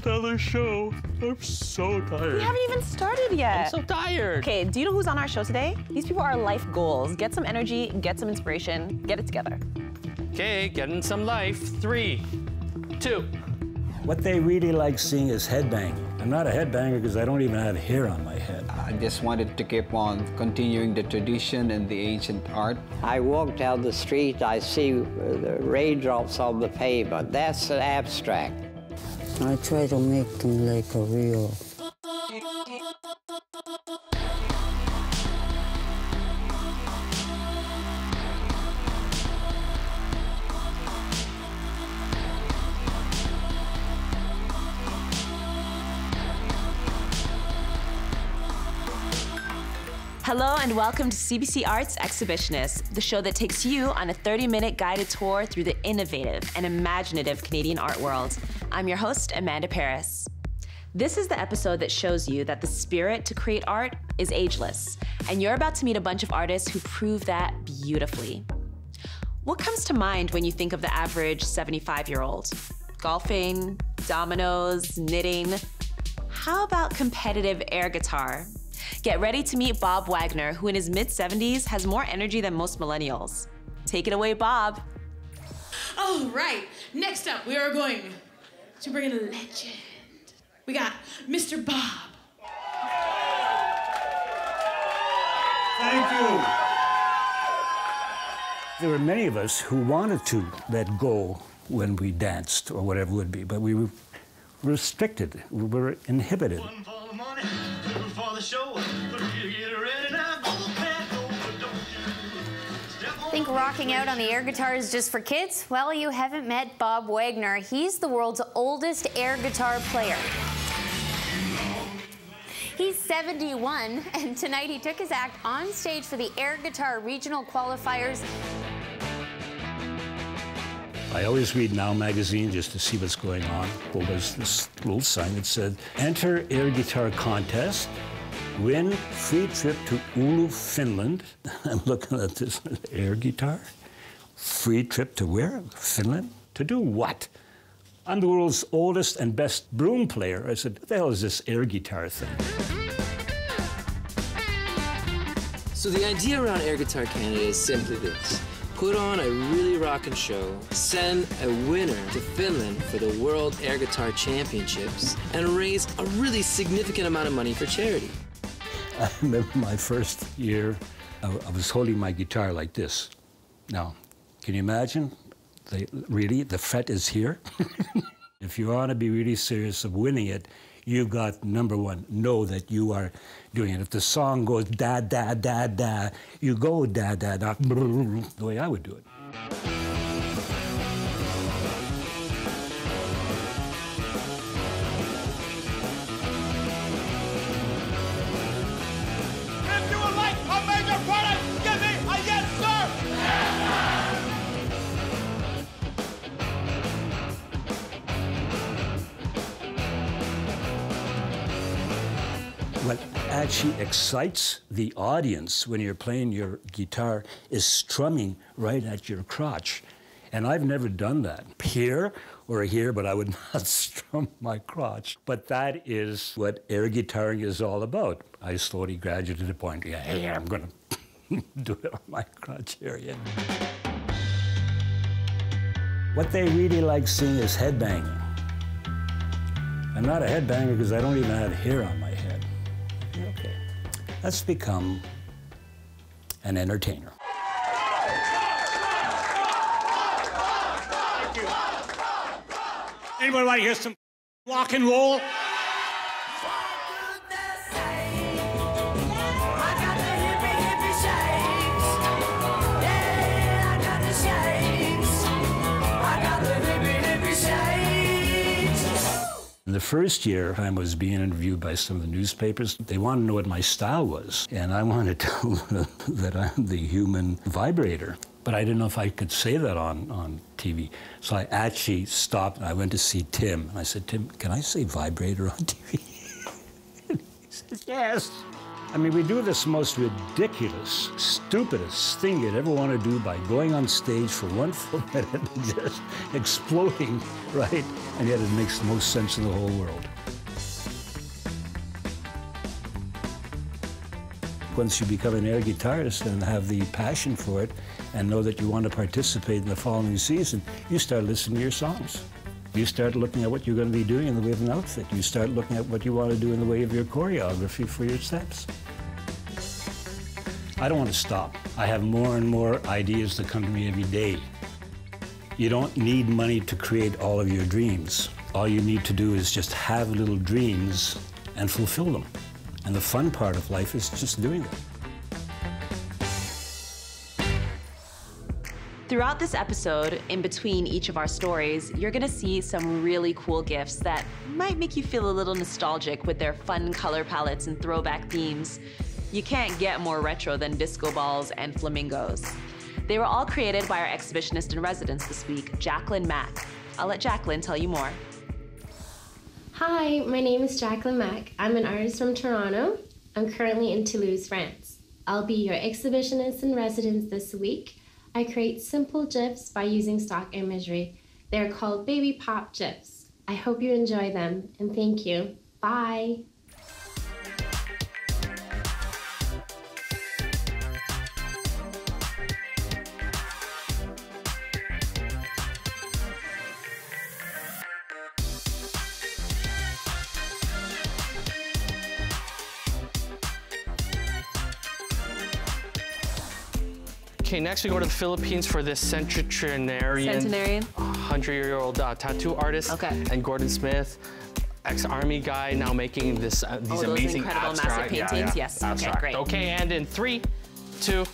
another show. I'm so tired. We haven't even started yet. I'm so tired. Okay, do you know who's on our show today? These people are life goals. Get some energy, get some inspiration, get it together. Okay, getting some life. 3, 2. What they really like seeing is headbanging. I'm not a headbanger because I don't even have hair on my head. I just wanted to keep on continuing the tradition and the ancient art. I walk down the street, I see the raindrops on the pavement. That's an abstract. I try to make them like a real. Hello and welcome to CBC Arts Exhibitionist, the show that takes you on a 30-minute guided tour through the innovative and imaginative Canadian art world. I'm your host, Amanda Paris. This is the episode that shows you that the spirit to create art is ageless, and you're about to meet a bunch of artists who prove that beautifully. What comes to mind when you think of the average 75-year-old? Golfing, dominoes, knitting? How about competitive air guitar? Get ready to meet Bob Wagner, who in his mid-70s has more energy than most millennials. Take it away, Bob. All right, next up, we are going to bring in a legend. We got Mr. Bob. Thank you. There were many of us who wanted to let go when we danced or whatever it would be, but we were restricted, we were inhibited. One for the money, two for the show. Get ready now, Think rocking out on the air guitar is just for kids? Well, you haven't met Bob Wagner. He's the world's oldest air guitar player. He's 71, and tonight he took his act on stage for the air guitar regional qualifiers. I always read Now magazine just to see what's going on. Well, there's this little sign that said, enter air guitar contest, win free trip to Oulu, Finland. I'm looking at this air guitar. Free trip to where? Finland? To do what? I'm the world's oldest and best broom player. I said, what the hell is this air guitar thing? So the idea around Air Guitar Canada is simply this. Put on a really rockin' show, send a winner to Finland for the World Air Guitar Championships, and raise a really significant amount of money for charity. I remember my first year, I was holding my guitar like this. Now, can you imagine? The fret is here. If you want to be really serious of winning it, you got, number one, know that you are doing it. If the song goes da, da, da, da, you go da, da, da, the way I would do it. If you would like a major product, give me a yes, sir! What actually excites the audience when you're playing your guitar is strumming right at your crotch. And I've never done that. Here or here, but I would not strum my crotch. But that is what air guitaring is all about. I slowly graduated to the point, yeah, I'm gonna do it on my crotch area. What they really like seeing is headbanging. I'm not a headbanger because I don't even have hair on my head. Okay, let's become an entertainer. Anybody want to hear some rock and roll? The first year I was being interviewed by some of the newspapers. They wanted to know what my style was, and I wanted to tell them that I'm the human vibrator. But I didn't know if I could say that on TV. So I actually stopped and I went to see Tim. And I said, Tim, can I say vibrator on TV? He said, yes. I mean, we do this most ridiculous, stupidest thing you'd ever want to do by going on stage for one full minute and just exploding, right? And yet it makes the most sense in the whole world. Once you become an air guitarist and have the passion for it and know that you want to participate in the following season, you start listening to your songs. You start looking at what you're going to be doing in the way of an outfit. You start looking at what you want to do in the way of your choreography for your steps. I don't want to stop. I have more and more ideas that come to me every day. You don't need money to create all of your dreams. All you need to do is just have little dreams and fulfill them. And the fun part of life is just doing it. Throughout this episode, in between each of our stories, you're gonna see some really cool gifts that might make you feel a little nostalgic with their fun color palettes and throwback themes. You can't get more retro than disco balls and flamingos. They were all created by our exhibitionist in residence this week, Jacqueline Mack. I'll let Jacqueline tell you more. Hi, my name is Jacqueline Mack. I'm an artist from Toronto. I'm currently in Toulouse, France. I'll be your exhibitionist in residence this week. I create simple GIFs by using stock imagery. They're called Baby Pop GIFs. I hope you enjoy them, and thank you. Bye. Okay, next we go to the Philippines for this centenarian 100-year-old tattoo artist. Okay. And Gordon Smith, ex-army guy, now making this these amazing incredible abstract, massive paintings. Yes. abstract. Okay, great. Okay, and in 3, 2.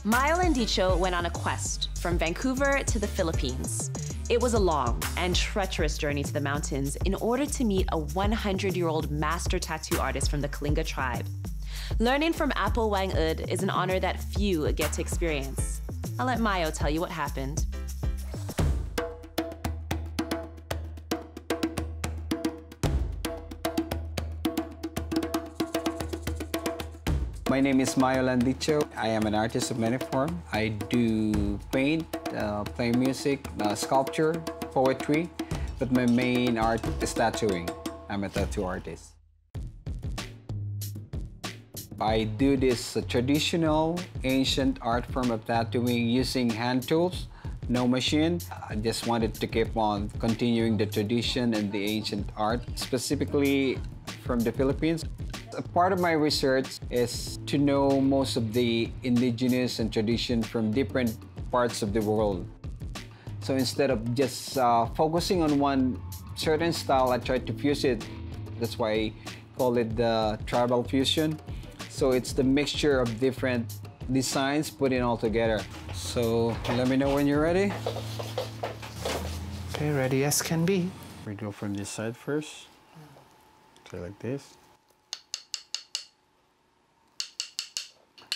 Mayo Landicho went on a quest from Vancouver to the Philippines. It was a long and treacherous journey to the mountains in order to meet a 100-year-old master tattoo artist from the Kalinga tribe. Learning from Apple Wang Ud is an honor that few get to experience. I'll let Mayo tell you what happened. My name is Mayo Landicho. I am an artist of many forms. I do paint, play music, sculpture, poetry, but my main art is tattooing. I'm a tattoo artist. I do this traditional, ancient art form of tattooing using hand tools, no machine. I just wanted to keep on continuing the tradition and the ancient art, specifically from the Philippines. A part of my research is to know most of the indigenous and tradition from different parts of the world. So instead of just focusing on one certain style, I tried to fuse it. That's why I call it the tribal fusion. So it's the mixture of different designs put in all together. So let me know when you're ready. Okay, ready as can be. We go from this side first. Okay, like this.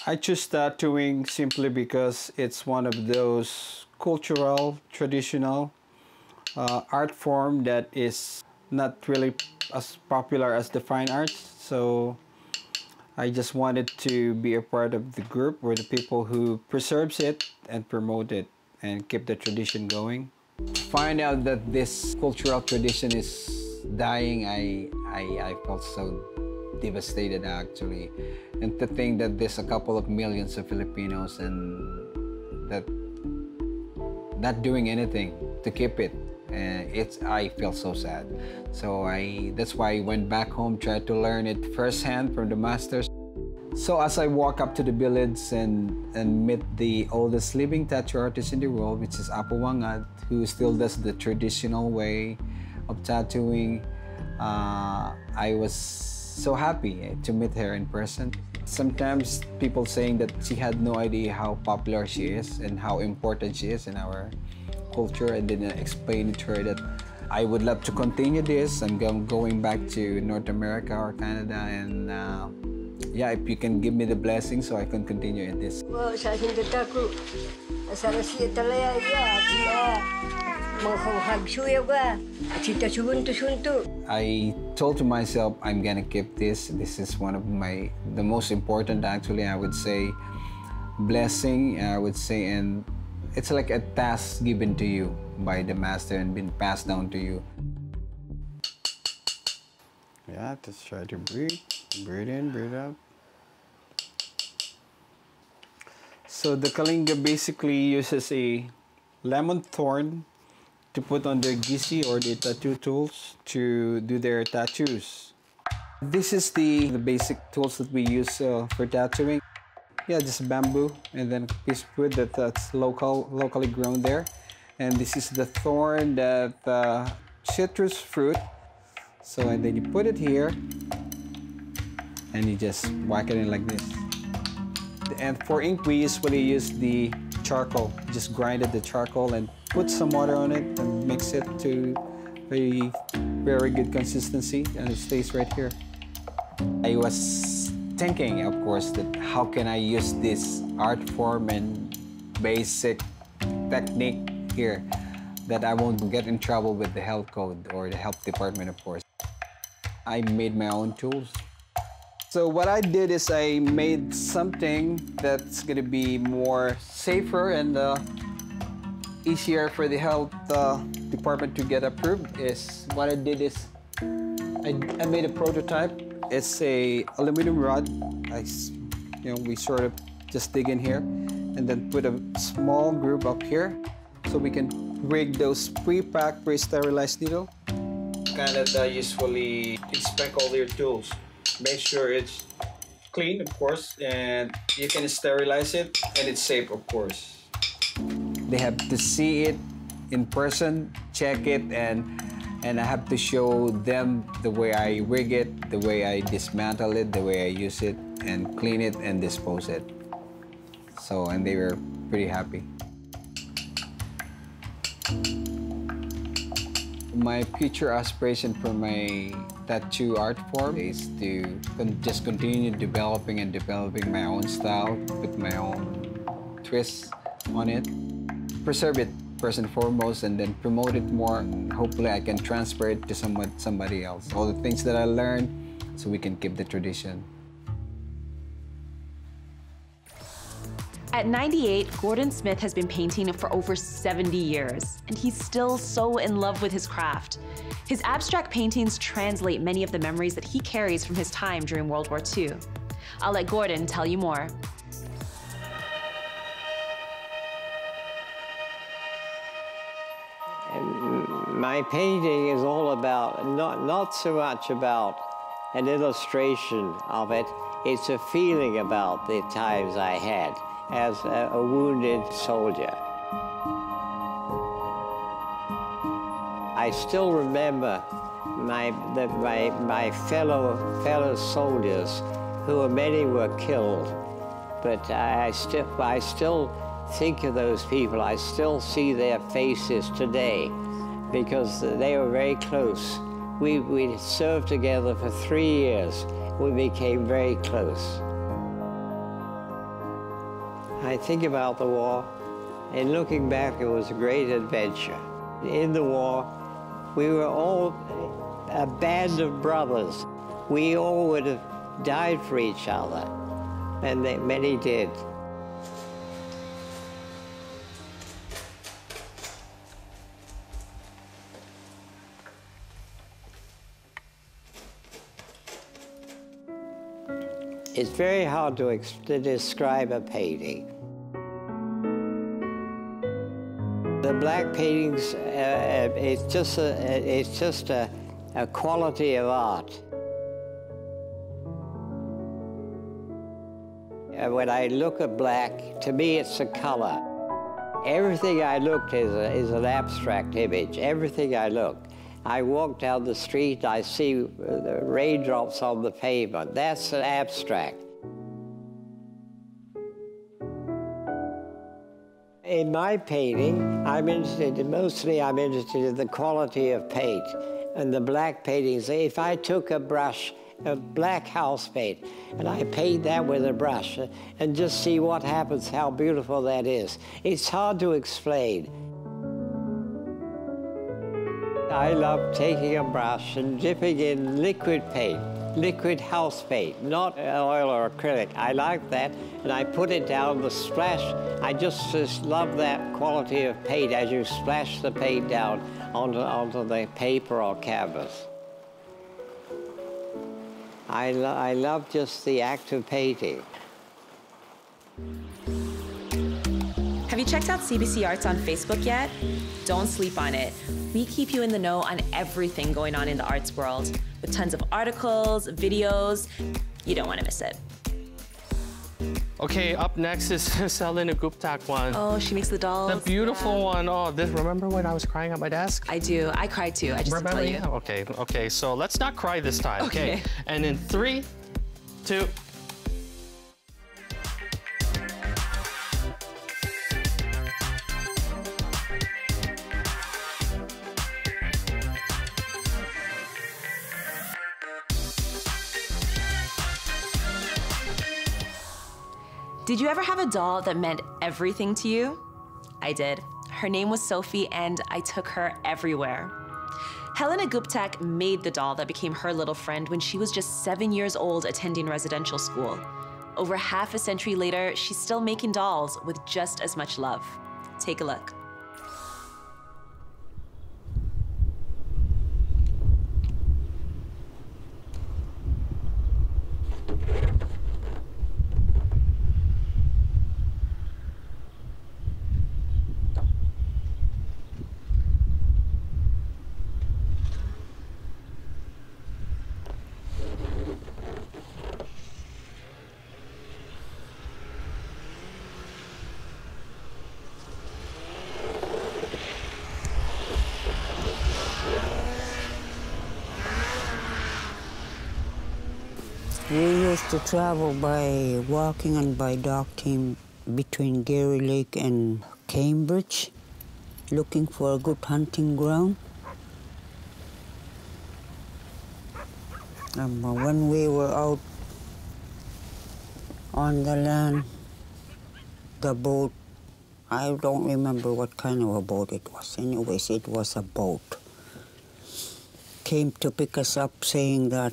I choose tattooing simply because it's one of those cultural, traditional art form that is not really as popular as the fine arts. So I just wanted to be a part of the group or the people who preserves it and promote it and keep the tradition going. Find out that this cultural tradition is dying, I felt so devastated actually. And to think that there's a couple of millions of Filipinos and that not doing anything to keep it. I feel so sad. So that's why I went back home, tried to learn it firsthand from the masters. So as I walk up to the village and meet the oldest living tattoo artist in the world, which is Apo Wang Ud, who still does the traditional way of tattooing, I was so happy to meet her in person. Sometimes people saying that she had no idea how popular she is and how important she is in our culture, and then explain to her that I would love to continue this. I'm going back to North America or Canada, and yeah, if you can give me the blessing so I can continue in this. I told to myself, I'm gonna keep this. This is one of the most important, actually, I would say, blessing, I would say, and it's like a task given to you by the master and been passed down to you. Yeah, just try to breathe. Breathe in, breathe out. So the Kalinga basically uses a lemon thorn to put on their gisi or the tattoo tools to do their tattoos. This is the basic tools that we use for tattooing. Yeah, just bamboo and then a piece of wood that's locally grown there. And this is the thorn, that citrus fruit. So, and then you put it here and you just whack it in like this. And for ink, we usually use the charcoal. Just grinded the charcoal and put some water on it and mix it to a very good consistency, and it stays right here. I was thinking, of course, that how can I use this art form and basic technique here that I won't get in trouble with the health code or the health department, of course. I made my own tools. So what I did is I made something that's gonna be more safer and easier for the health department to get approved. Is what I did is I made a prototype. It's a aluminum rod. We sort of just dig in here and then put a small groove up here so we can rig those pre-packed, pre-sterilized needle. Canada usually inspect all your tools. Make sure it's clean, of course, and you can sterilize it, and it's safe, of course. They have to see it in person, check it, and I have to show them the way I rig it, the way I dismantle it, the way I use it, and clean it and dispose it. So, and they were pretty happy. My future aspiration for my tattoo art form is to just continue developing my own style, put my own twists on it, preserve it first and foremost, and then promote it more. And hopefully I can transfer it to somebody else. All the things that I learned so we can keep the tradition. At 98, Gordon Smith has been painting for over 70 years, and he's still so in love with his craft. His abstract paintings translate many of the memories that he carries from his time during World War II. I'll let Gordon tell you more. My painting is all about, not so much about an illustration of it, it's a feeling about the times I had as a wounded soldier. I still remember my fellow soldiers, many were killed, but I still think of those people. I still see their faces today because they were very close. We served together for 3 years. We became very close. I think about the war, and looking back, it was a great adventure. In the war, we were all a band of brothers. We all would have died for each other, and many did. It's very hard to describe a painting. The black paintings, it's just a quality of art. When I look at black, to me it's a color. Everything I look is an abstract image, everything I look. I walk down the street, I see the raindrops on the pavement. That's an abstract. In my painting, mostly I'm interested in the quality of paint. And the black paintings, if I took a brush, a black house paint, and I paint that with a brush and just see what happens, how beautiful that is. It's hard to explain. I love taking a brush and dipping in liquid paint, liquid house paint, not oil or acrylic. I like that, and I put it down, the splash. I just love that quality of paint as you splash the paint down onto the paper or canvas. I love just the act of painting. Have you checked out CBC Arts on Facebook yet? Don't sleep on it. We keep you in the know on everything going on in the arts world, with tons of articles, videos. You don't want to miss it. Okay, up next is Helen Iguptak one. Oh, she makes the dolls. The beautiful one. Oh, remember when I was crying at my desk? I do. I cried too. I just didn't tell you. Okay, okay. So let's not cry this time. Okay. And in 3, 2. Did you ever have a doll that meant everything to you? I did. Her name was Sophie, and I took her everywhere. Helen Iguptak made the doll that became her little friend when she was just 7 years old attending residential school. Over half a century later, she's still making dolls with just as much love. Take a look. We used to travel by walking and by dog team between Gary Lake and Cambridge, looking for a good hunting ground. When we were out on the land, the boat, I don't remember what kind of a boat it was. Anyways, it was a boat. Came to pick us up saying that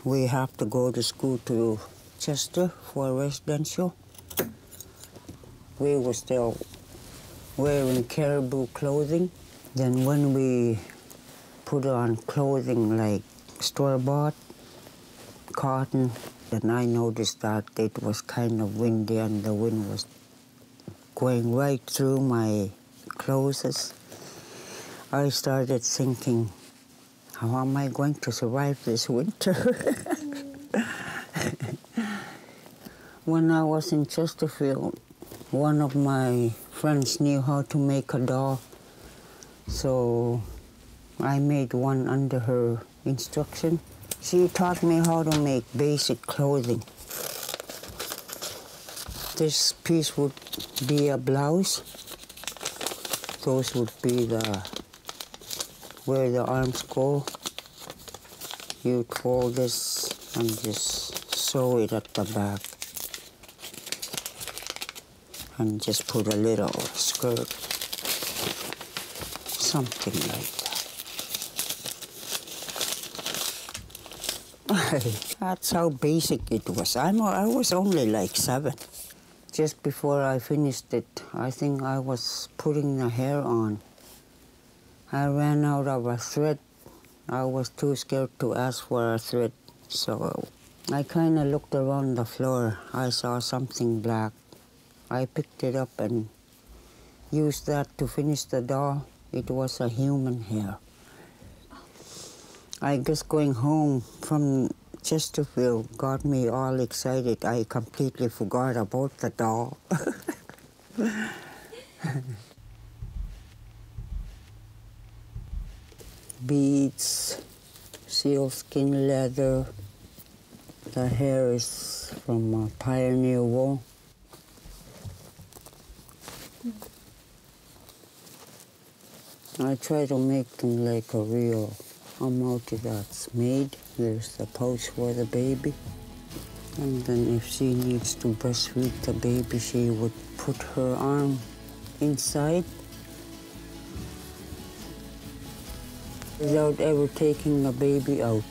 we have to go to school to Chester for residential. We were still wearing caribou clothing. Then when we put on clothing like store-bought, cotton, then I noticed that it was kind of windy and the wind was going right through my clothes. I started thinking, how am I going to survive this winter? When I was in Chesterfield, one of my friends knew how to make a doll, so I made one under her instruction. She taught me how to make basic clothing. This piece would be a blouse. Those would be where the arms go. You'd fold this and just sew it at the back. And just put a little skirt. Something like that. That's how basic it was. I was only like 7. Just before I finished it, I think I was putting the hair on. I ran out of a thread. I was too scared to ask for a thread, so I kind of looked around the floor. I saw something black. I picked it up and used that to finish the doll. It was a human hair. I guess going home from Chesterfield got me all excited. I completely forgot about the doll. Beads, sealskin leather. The hair is from pioneer wool. I try to make them like a real multi that's made. There's the pouch for the baby. And then if she needs to breastfeed the baby, she would put her arm inside without ever taking a baby out.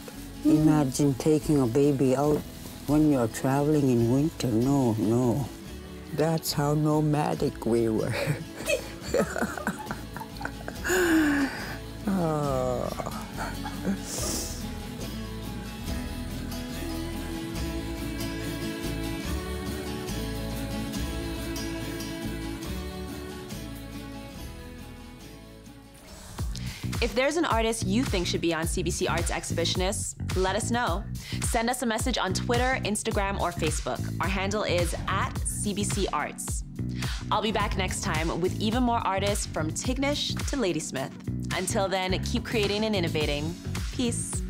Imagine taking a baby out when you're traveling in winter. No, no. That's how nomadic we were. Oh. If there's an artist you think should be on CBC Arts Exhibitionists, let us know. Send us a message on Twitter, Instagram, or Facebook. Our handle is @CBC Arts. I'll be back next time with even more artists from Tignish to Ladysmith. Until then, keep creating and innovating. Peace.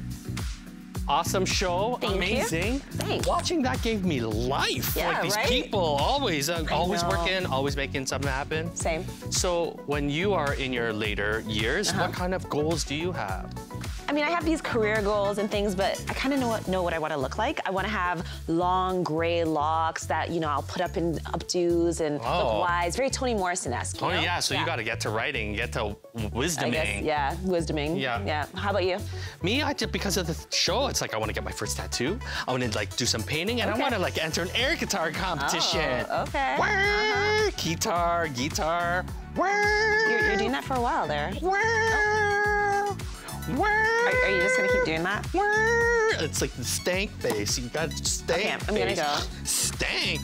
Awesome show, Thank amazing. You. Thanks. Watching that gave me life. Yeah, like these right? people, always working, always making something happen. Same. So when you are in your later years, what kind of goals do you have? I mean, I have these career goals and things, but I kind of know what I want to look like. I want to have long gray locks that, you know, I'll put up in updos and look wise, very Toni Morrison-esque. Oh, yeah, so you got to get to writing, get to wisdoming. I guess, yeah, wisdoming. Yeah. How about you? Me, I just, because of the show, it's like I want to get my first tattoo. I want to like do some painting, and I want to like enter an air guitar competition. Oh, okay. Guitar. You're doing that for a while there. Are you just gonna keep doing that? It's like the stank bass. You got stank. Okay, I'm gonna go. Stank.